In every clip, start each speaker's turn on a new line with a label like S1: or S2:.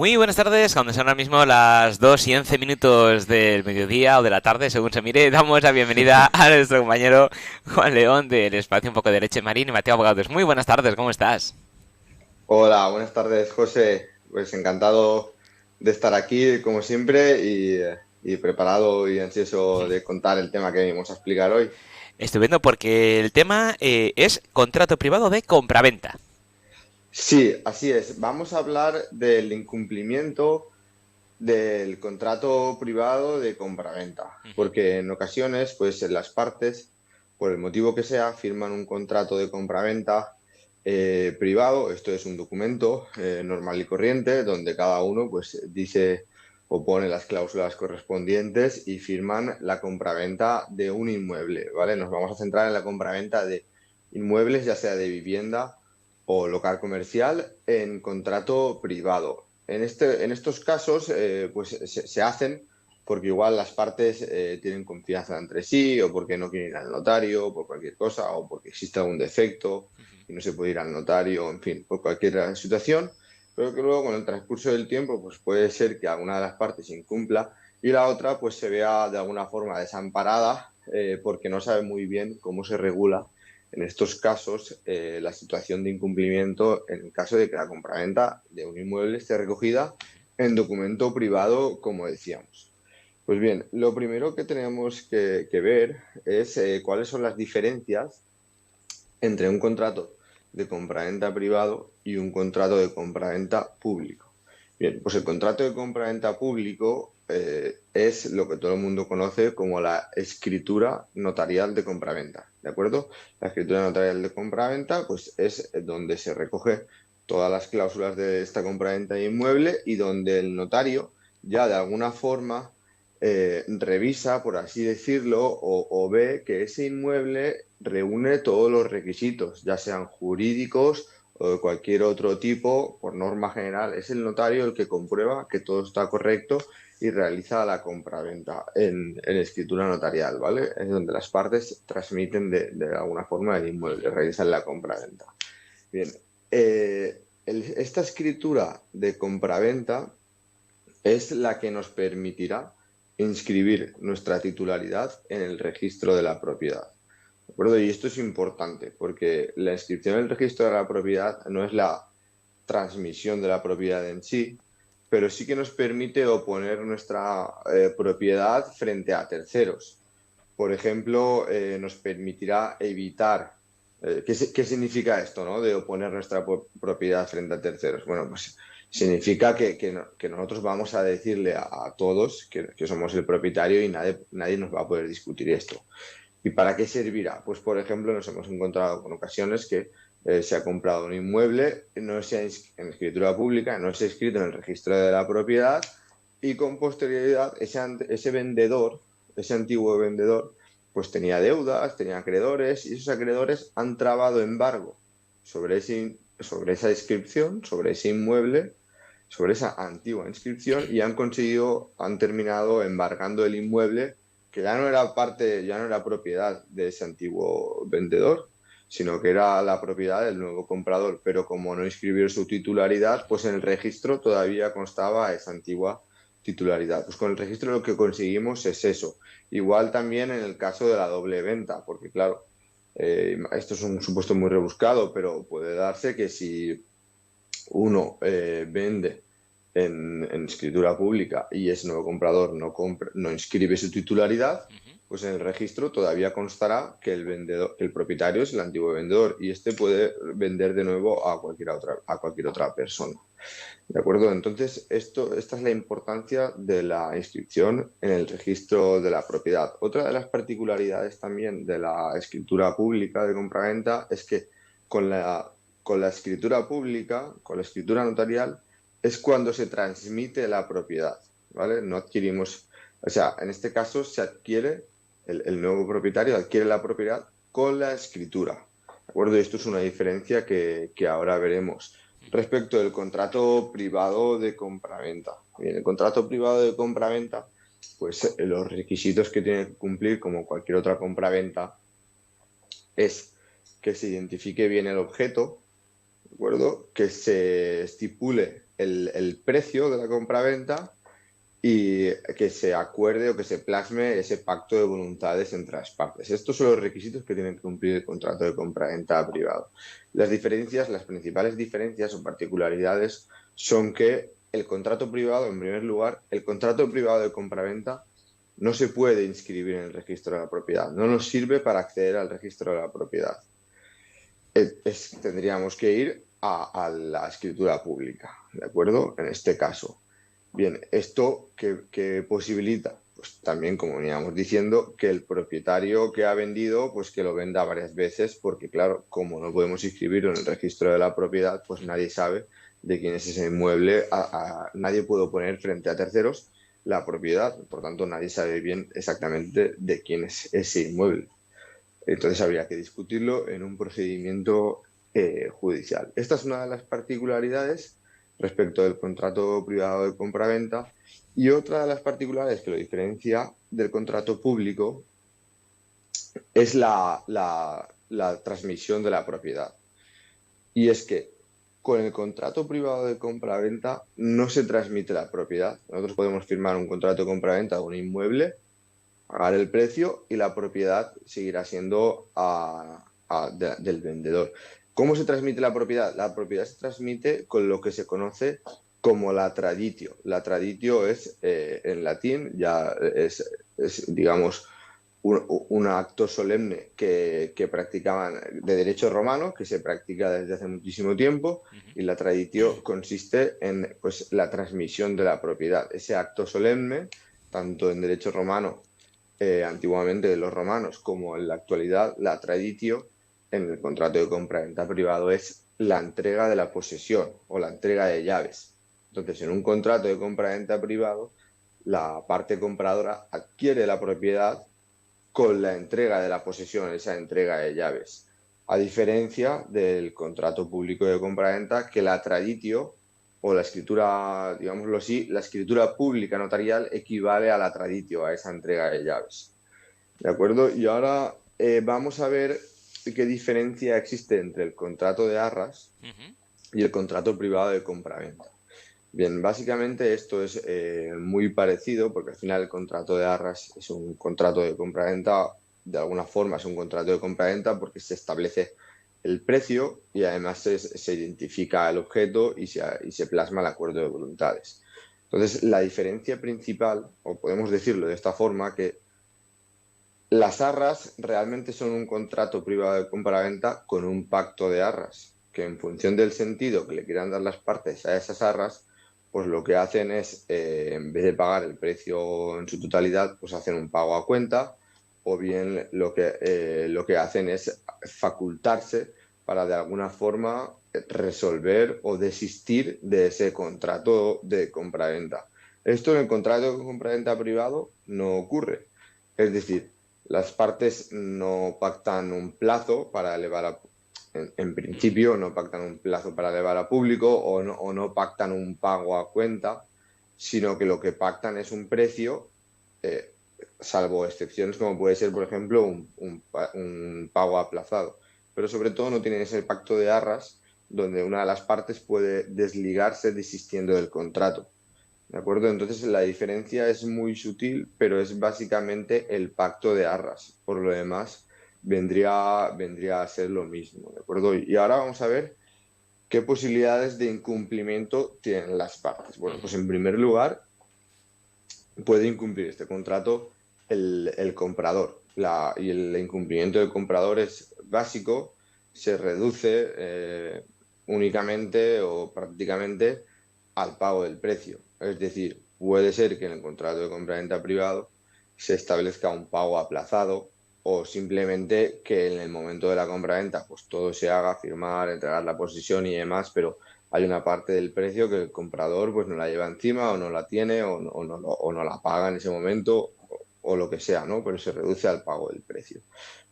S1: Muy buenas tardes, cuando son ahora mismo las 2 y 11 minutos del mediodía o de la tarde, según se mire, damos la bienvenida a nuestro compañero Juan León del Espacio Un poco de Leche Marín y Mateo Abogados. Muy buenas tardes, ¿cómo estás?
S2: Hola, buenas tardes, José. Pues encantado de estar aquí, como siempre, y preparado y ansioso de contar el tema que vamos a explicar hoy.
S1: Estupendo porque el tema es contrato privado de compraventa.
S2: Sí, así es. Vamos a hablar del incumplimiento del contrato privado de compraventa,
S1: Ujú.
S2: porque en ocasiones, pues las partes, por el motivo que sea, firman un contrato de compraventa privado. Esto es un documento normal y corriente donde cada uno, pues, dice o pone las cláusulas correspondientes y firman la compraventa de un inmueble, ¿vale? Nos vamos a centrar en la compraventa de inmuebles, ya sea de vivienda o local comercial, en contrato privado. En estos casos, pues se hacen porque igual las partes tienen confianza entre sí, o porque no quieren ir al notario, por cualquier cosa, o porque existe algún defecto y no se puede ir al notario, en fin, por cualquier situación, pero que luego con el transcurso del tiempo, pues puede ser que alguna de las partes incumpla y la otra pues se vea de alguna forma desamparada, porque no sabe muy bien cómo se regula en estos casos la situación de incumplimiento en el caso de que la compraventa de un inmueble esté recogida en documento privado, como decíamos. Pues bien, lo primero que tenemos que ver es cuáles son las diferencias entre un contrato de compraventa privado y un contrato de compraventa público. Bien, pues el contrato de compraventa público es lo que todo el mundo conoce como la escritura notarial de compraventa, ¿de acuerdo? La escritura notarial de compraventa, pues es donde se recoge todas las cláusulas de esta compraventa de inmueble y donde el notario ya de alguna forma revisa, por así decirlo, o ve que ese inmueble reúne todos los requisitos, ya sean jurídicos o de cualquier otro tipo. Por norma general, es el notario el que comprueba que todo está correcto y realiza la compraventa en escritura notarial, ¿vale? Es donde las partes transmiten de alguna forma el inmueble, realizan la compraventa. Bien, esta escritura de compraventa es la que nos permitirá inscribir nuestra titularidad en el registro de la propiedad. ¿De acuerdo? Y esto es importante porque la inscripción en el registro de la propiedad no es la transmisión de la propiedad en sí, pero sí que nos permite oponer nuestra propiedad frente a terceros. Por ejemplo, nos permitirá evitar. ¿Qué significa esto, no? De oponer nuestra propiedad frente a terceros. Bueno, pues significa que nosotros vamos a decirle a todos que somos el propietario y nadie nos va a poder discutir esto. ¿Y para qué servirá? Pues, por ejemplo, nos hemos encontrado con ocasiones que se ha comprado un inmueble, no se ha en escritura pública, no se ha inscrito en el registro de la propiedad y con posterioridad ese vendedor, ese antiguo vendedor, pues tenía deudas, tenía acreedores y esos acreedores han trabado embargo sobre esa inscripción, sobre ese inmueble, sobre esa antigua inscripción y han terminado embargando el inmueble que ya no era parte, ya no era propiedad de ese antiguo vendedor, sino que era la propiedad del nuevo comprador. Pero como no inscribió su titularidad, pues en el registro todavía constaba esa antigua titularidad. Pues con el registro lo que conseguimos es eso. Igual también en el caso de la doble venta, porque claro, esto es un supuesto muy rebuscado, pero puede darse que si uno vende en escritura pública y ese nuevo comprador no inscribe su titularidad, pues en el registro todavía constará que el vendedor, que el propietario es el antiguo vendedor y este puede vender de nuevo a cualquier otra persona. ¿De acuerdo? Entonces, esta es la importancia de la inscripción en el registro de la propiedad. Otra de las particularidades también de la escritura pública de compraventa es que con con la escritura pública, con la escritura notarial, es cuando se transmite la propiedad, ¿vale? No adquirimos, o sea, en este caso se adquiere, el nuevo propietario adquiere la propiedad con la escritura, ¿de acuerdo? Y esto es una diferencia que ahora veremos. Respecto del contrato privado de compraventa. Bien, el contrato privado de compraventa, pues los requisitos que tiene que cumplir, como cualquier otra compraventa, es que se identifique bien el objeto, ¿de acuerdo? Que se estipule el precio de la compraventa y que se acuerde o que se plasme ese pacto de voluntades entre las partes. Estos son los requisitos que tiene que cumplir el contrato de compraventa privado. Las diferencias, las principales diferencias o particularidades son que el contrato privado, en primer lugar, el contrato privado de compraventa no se puede inscribir en el registro de la propiedad, no nos sirve para acceder al registro de la propiedad. Tendríamos que ir a la escritura pública, ¿de acuerdo? En este caso. Bien, ¿esto que posibilita? Pues también, como veníamos diciendo, que el propietario que ha vendido, pues que lo venda varias veces, porque claro, como no podemos inscribirlo en el registro de la propiedad, pues nadie sabe de quién es ese inmueble, nadie puede poner frente a terceros la propiedad, por tanto nadie sabe bien exactamente de quién es ese inmueble. Entonces habría que discutirlo en un procedimiento judicial. Esta es una de las particularidades respecto del contrato privado de compraventa, y otra de las particularidades que lo diferencia del contrato público es la transmisión de la propiedad. Y es que con el contrato privado de compraventa no se transmite la propiedad. Nosotros podemos firmar un contrato de compraventa de un inmueble, pagar el precio y la propiedad seguirá siendo del vendedor. ¿Cómo se transmite la propiedad? La propiedad se transmite con lo que se conoce como la traditio. La traditio es, en latín, ya digamos, un acto solemne que practicaban de derecho romano, que se practica desde hace muchísimo tiempo, y la traditio consiste en pues, la transmisión de la propiedad. Ese acto solemne, tanto en derecho romano antiguamente de los romanos como en la actualidad, la traditio en el contrato de compraventa privado es la entrega de la posesión o la entrega de llaves. Entonces, en un contrato de compraventa privado, la parte compradora adquiere la propiedad con la entrega de la posesión, esa entrega de llaves. A diferencia del contrato público de compraventa, que la traditio o la escritura, digámoslo así, la escritura pública notarial equivale a la traditio, a esa entrega de llaves. ¿De acuerdo? Y ahora vamos a ver qué diferencia existe entre el contrato de arras y el contrato privado de compraventa. Bien, básicamente esto es muy parecido porque al final el contrato de arras es un contrato de compraventa, de alguna forma es un contrato de compraventa porque se establece el precio y además se identifica el objeto y se plasma el acuerdo de voluntades. Entonces, la diferencia principal, o podemos decirlo de esta forma, que las arras realmente son un contrato privado de compraventa con un pacto de arras, que en función del sentido que le quieran dar las partes a esas arras, pues lo que hacen es, en vez de pagar el precio en su totalidad, pues hacen un pago a cuenta, o bien lo que hacen es facultarse para de alguna forma resolver o desistir de ese contrato de compraventa. Esto en el contrato de compraventa privado no ocurre. Es decir, las partes no pactan un plazo para elevar en principio no pactan un plazo para elevar a público o no pactan un pago a cuenta, sino que lo que pactan es un precio, salvo excepciones como puede ser, por ejemplo, un pago aplazado. Pero sobre todo no tienen ese pacto de arras donde una de las partes puede desligarse desistiendo del contrato. ¿De acuerdo? Entonces la diferencia es muy sutil, pero es básicamente el pacto de arras. Por lo demás, vendría a ser lo mismo. ¿De acuerdo? Y ahora vamos a ver qué posibilidades de incumplimiento tienen las partes. Bueno, pues en primer lugar, puede incumplir este contrato el comprador. Y el incumplimiento del comprador es básico, se reduce únicamente o prácticamente al pago del precio. Es decir, puede ser que en el contrato de compraventa privado se establezca un pago aplazado o simplemente que en el momento de la compraventa pues todo se haga, firmar, entregar la posesión y demás, pero hay una parte del precio que el comprador pues no la lleva encima o no la tiene o no la paga en ese momento o lo que sea, ¿no? Pero se reduce al pago del precio.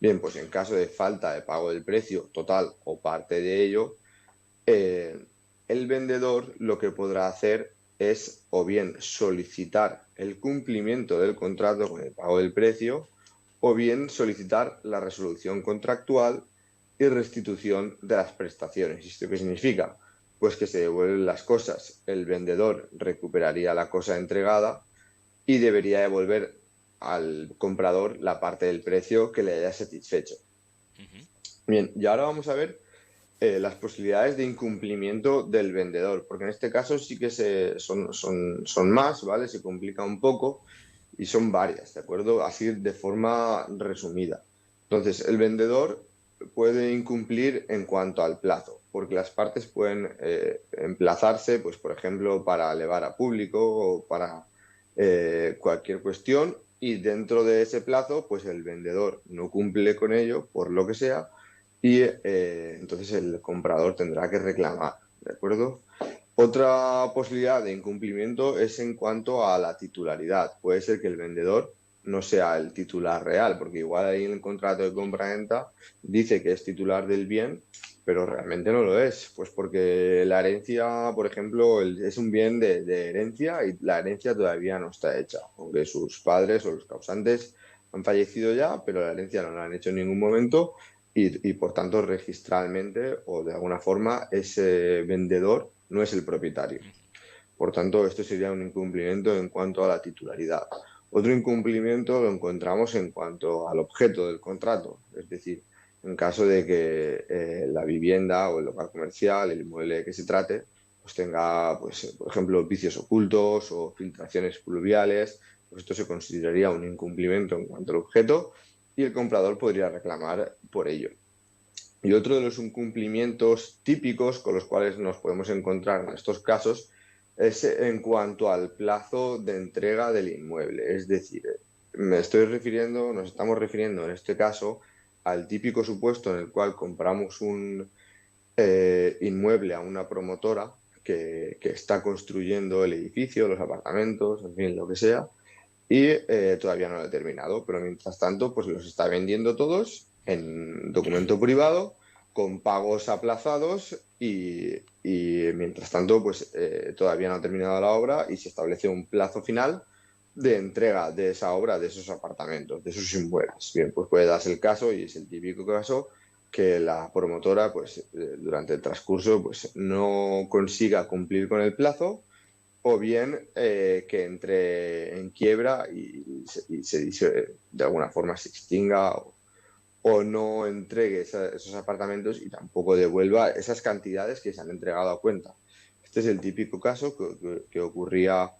S2: Bien, pues en caso de falta de pago del precio total o parte de ello, el vendedor lo que podrá hacer es o bien solicitar el cumplimiento del contrato con el pago del precio o bien solicitar la resolución contractual y restitución de las prestaciones. ¿Esto qué significa? pues que se devuelven las cosas. El vendedor recuperaría la cosa entregada y debería devolver al comprador la parte del precio que le haya satisfecho.
S1: Ujú.
S2: Bien, y ahora vamos a ver las posibilidades de incumplimiento del vendedor, porque en este caso sí que son más, ¿vale? Se complica un poco y son varias, ¿de acuerdo? Así de forma resumida. Entonces, el vendedor puede incumplir en cuanto al plazo, porque las partes pueden emplazarse, pues, por ejemplo, para elevar a público o para cualquier cuestión, y dentro de ese plazo, pues el vendedor no cumple con ello, por lo que sea, y entonces el comprador tendrá que reclamar, ¿de acuerdo? Otra posibilidad de incumplimiento es en cuanto a la titularidad. Puede ser que el vendedor no sea el titular real, porque igual ahí en el contrato de compra-venta dice que es titular del bien, pero realmente no lo es. Pues porque la herencia, por ejemplo, es un bien de herencia y la herencia todavía no está hecha, aunque sus padres o los causantes han fallecido ya, pero la herencia no la han hecho en ningún momento y por tanto registralmente o de alguna forma ese vendedor no es el propietario. Por tanto, esto sería un incumplimiento en cuanto a la titularidad. Otro incumplimiento lo encontramos en cuanto al objeto del contrato, es decir, en caso de que la vivienda o el local comercial, el inmueble de que se trate, pues tenga, pues, por ejemplo, vicios ocultos o filtraciones pluviales, pues esto se consideraría un incumplimiento en cuanto al objeto y el comprador podría reclamar por ello. Y otro de los incumplimientos típicos con los cuales nos podemos encontrar en estos casos es en cuanto al plazo de entrega del inmueble. Es decir, nos estamos refiriendo en este caso al típico supuesto en el cual compramos un inmueble a una promotora que está construyendo el edificio, los apartamentos, en fin, lo que sea, y todavía no lo he terminado, pero mientras tanto, pues los está vendiendo todos en documento privado, con pagos aplazados y mientras tanto, pues todavía no ha terminado la obra y se establece un plazo final de entrega de esa obra, de esos apartamentos, de esos inmuebles. Bien, pues puede darse el caso, y es el típico caso, que la promotora, pues durante el transcurso, pues no consiga cumplir con el plazo o bien que entre en quiebra de alguna forma se extinga o no entregue esos apartamentos y tampoco devuelva esas cantidades que se han entregado a cuenta. Este es el típico caso que ocurría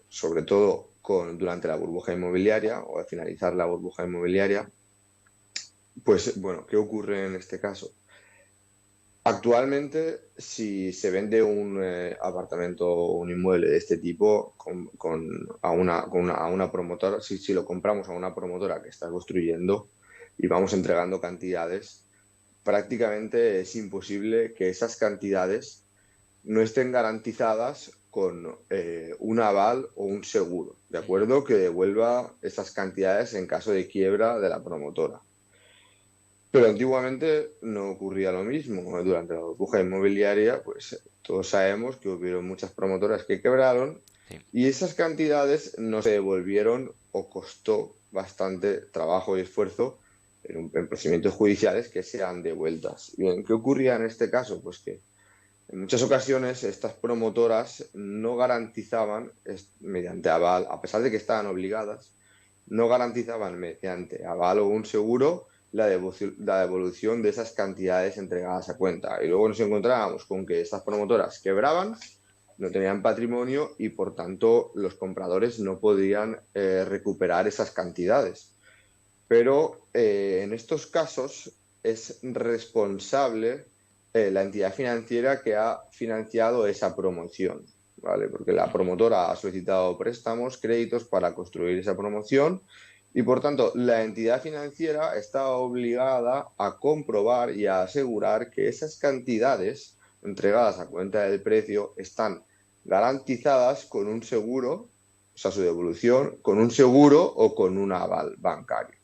S2: sobre todo durante la burbuja inmobiliaria o al finalizar la burbuja inmobiliaria. Pues bueno, ¿qué ocurre en este caso? Actualmente, si se vende un apartamento o un inmueble de este tipo a una promotora, si lo compramos a una promotora que está construyendo y vamos entregando cantidades, prácticamente es imposible que esas cantidades no estén garantizadas con un aval o un seguro, ¿de acuerdo? Que devuelva esas cantidades en caso de quiebra de la promotora. Pero antiguamente no ocurría lo mismo. Durante la burbuja inmobiliaria, pues todos sabemos que hubieron muchas promotoras que quebraron
S1: Sí.
S2: y esas cantidades no se devolvieron o costó bastante trabajo y esfuerzo en procedimientos judiciales que sean devueltas. Bien, ¿qué ocurría en este caso? Pues que en muchas ocasiones estas promotoras no garantizaban mediante aval, a pesar de que estaban obligadas, no garantizaban mediante aval o un seguro la devolución de esas cantidades entregadas a cuenta. Y luego nos encontrábamos con que estas promotoras quebraban, no tenían patrimonio y por tanto los compradores no podían recuperar esas cantidades. Pero en estos casos es responsable la entidad financiera que ha financiado esa promoción, ¿vale? Porque la promotora ha solicitado préstamos, créditos para construir esa promoción y por tanto la entidad financiera está obligada a comprobar y a asegurar que esas cantidades entregadas a cuenta del precio están garantizadas con un seguro, o sea, su devolución, con un seguro o con un aval bancario.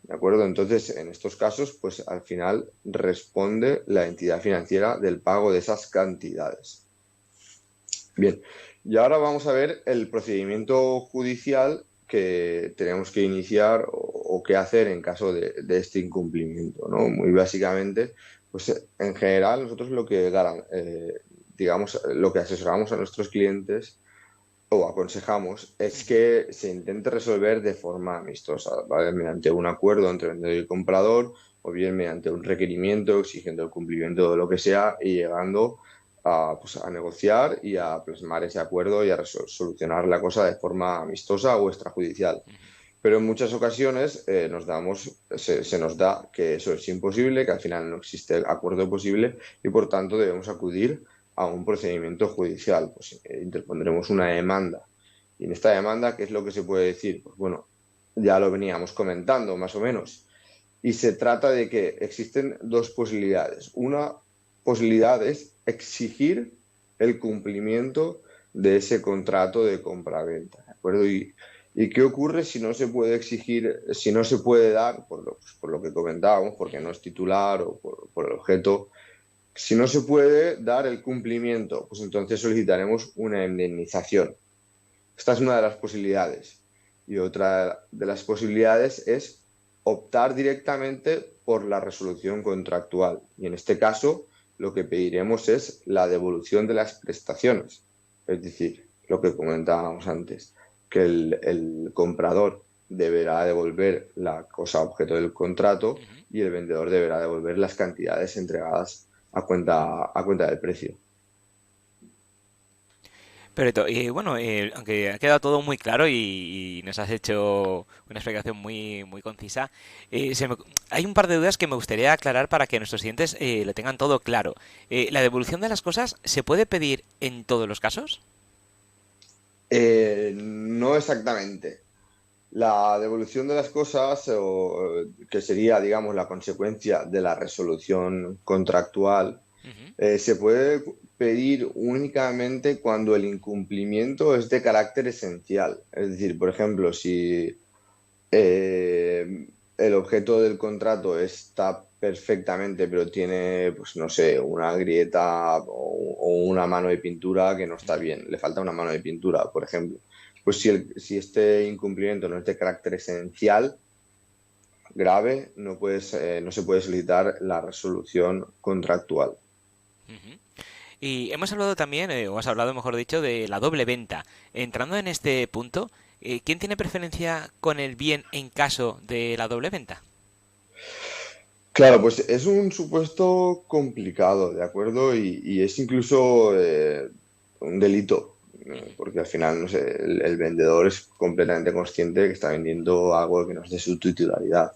S2: ¿De acuerdo? Entonces, en estos casos, pues al final responde la entidad financiera del pago de esas cantidades. Bien, y ahora vamos a ver el procedimiento judicial que tenemos que iniciar o qué hacer en caso de este incumplimiento, ¿no? Muy básicamente, Pues en general nosotros digamos, lo que asesoramos a nuestros clientes o aconsejamos es
S1: Ujú.
S2: que se intente resolver de forma amistosa, ¿vale? Mediante un acuerdo entre vendedor y comprador, o bien mediante un requerimiento exigiendo el cumplimiento de lo que sea y llegando pues, a negociar y a plasmar ese acuerdo y a solucionar la cosa de forma amistosa o extrajudicial.
S1: Ujú.
S2: Pero en muchas ocasiones se nos da que eso es imposible, que al final no existe acuerdo posible y por tanto debemos acudir a un procedimiento judicial. Pues interpondremos una demanda. Y en esta demanda, ¿qué es lo que se puede decir? Pues bueno, ya lo veníamos comentando más o menos. Y se trata de que existen dos posibilidades. Una posibilidad es exigir el cumplimiento de ese contrato de compraventa, ¿de acuerdo? ¿Y qué ocurre si no se puede exigir, si no se puede dar, por lo que comentábamos, porque no
S1: Ujú.
S2: es titular o por el objeto, si no se puede dar el cumplimiento, pues entonces solicitaremos una indemnización. Esta es una de las posibilidades. Y otra de las posibilidades es optar directamente por la resolución contractual. Y en este caso, lo que pediremos es la devolución de las prestaciones. Es decir, lo que comentábamos antes, que el comprador deberá devolver la cosa objeto del contrato
S1: Ujú.
S2: y el vendedor deberá devolver las cantidades entregadas a cuenta del precio.
S1: Pero bueno, aunque ha quedado todo muy claro y nos has hecho una explicación muy concisa, hay un par de dudas que me gustaría aclarar para que nuestros clientes lo tengan todo claro. ¿La devolución de las cosas se puede pedir en todos los casos?
S2: No exactamente. La devolución de las cosas, que sería, digamos, la consecuencia de la resolución contractual,
S1: Ujú.
S2: se puede pedir únicamente cuando el incumplimiento es de carácter esencial. Es decir, por ejemplo, si el objeto del contrato está perfectamente, pero tiene, pues no sé, una grieta o una mano de pintura que no está
S1: Ujú.
S2: bien, le falta una mano de pintura, por ejemplo. Pues si este incumplimiento no es de carácter esencial, grave, no se puede solicitar la resolución contractual.
S1: Ujú. Y hemos hablado también, o has hablado, mejor dicho, de la doble venta. Entrando en este punto, ¿quién tiene preferencia con el bien en caso de la doble venta?
S2: Claro, pues es un supuesto complicado, ¿de acuerdo? Y es incluso un delito,
S1: Ujú.
S2: porque al final, no sé, el vendedor es completamente consciente de que está vendiendo algo que no es de su titularidad.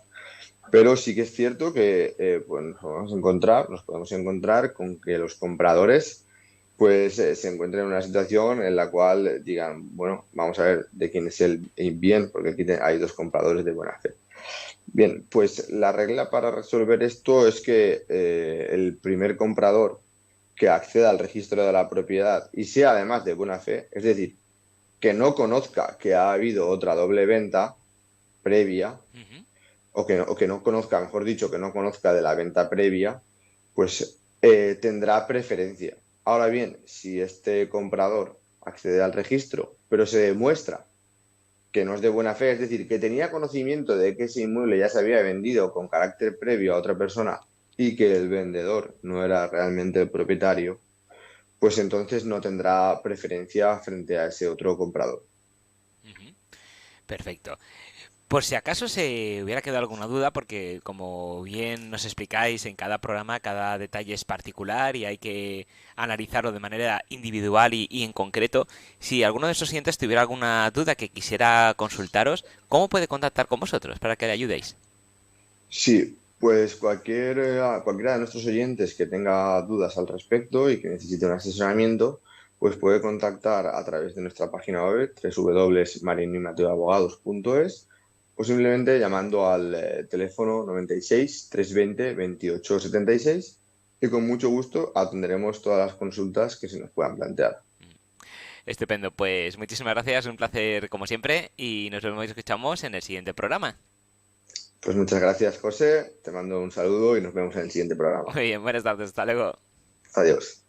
S2: Pero sí que es cierto que pues nos podemos encontrar con que los compradores pues se encuentren en una situación en la cual digan, bueno, vamos a ver de quién es el bien, porque aquí hay dos compradores de buena fe. Bien, pues la regla para resolver esto es que el primer comprador que acceda al registro de la propiedad y sea además de buena fe, es decir, que no conozca que ha habido otra doble venta previa,
S1: Ujú.
S2: o que no conozca, mejor dicho, que no conozca de la venta previa, pues tendrá preferencia. Ahora bien, si este comprador accede al registro, pero se demuestra que no es de buena fe, es decir, que tenía conocimiento de que ese inmueble ya se había vendido con carácter previo a otra persona y que el vendedor no era realmente el propietario, pues entonces no tendrá preferencia frente a ese otro comprador.
S1: Ujú. Perfecto. Por si acaso se hubiera quedado alguna duda, porque como bien nos explicáis en cada programa, cada detalle es particular y hay que analizarlo de manera individual y en concreto, si alguno de esos clientes tuviera alguna duda que quisiera consultaros, ¿cómo puede contactar con vosotros para que le ayudéis?
S2: Sí, pues cualquiera de nuestros oyentes que tenga dudas al respecto y que necesite un asesoramiento, pues puede contactar a través de nuestra página web www.marinimatoabogados.es o simplemente llamando al teléfono 96 320 28 76 y con mucho gusto atenderemos todas las consultas que se nos puedan plantear.
S1: Estupendo, pues muchísimas gracias, un placer como siempre y nos vemos y escuchamos en el siguiente programa.
S2: Pues muchas gracias, José, te mando un saludo y nos vemos en el siguiente programa.
S1: Muy bien, buenas tardes, hasta luego.
S2: Adiós.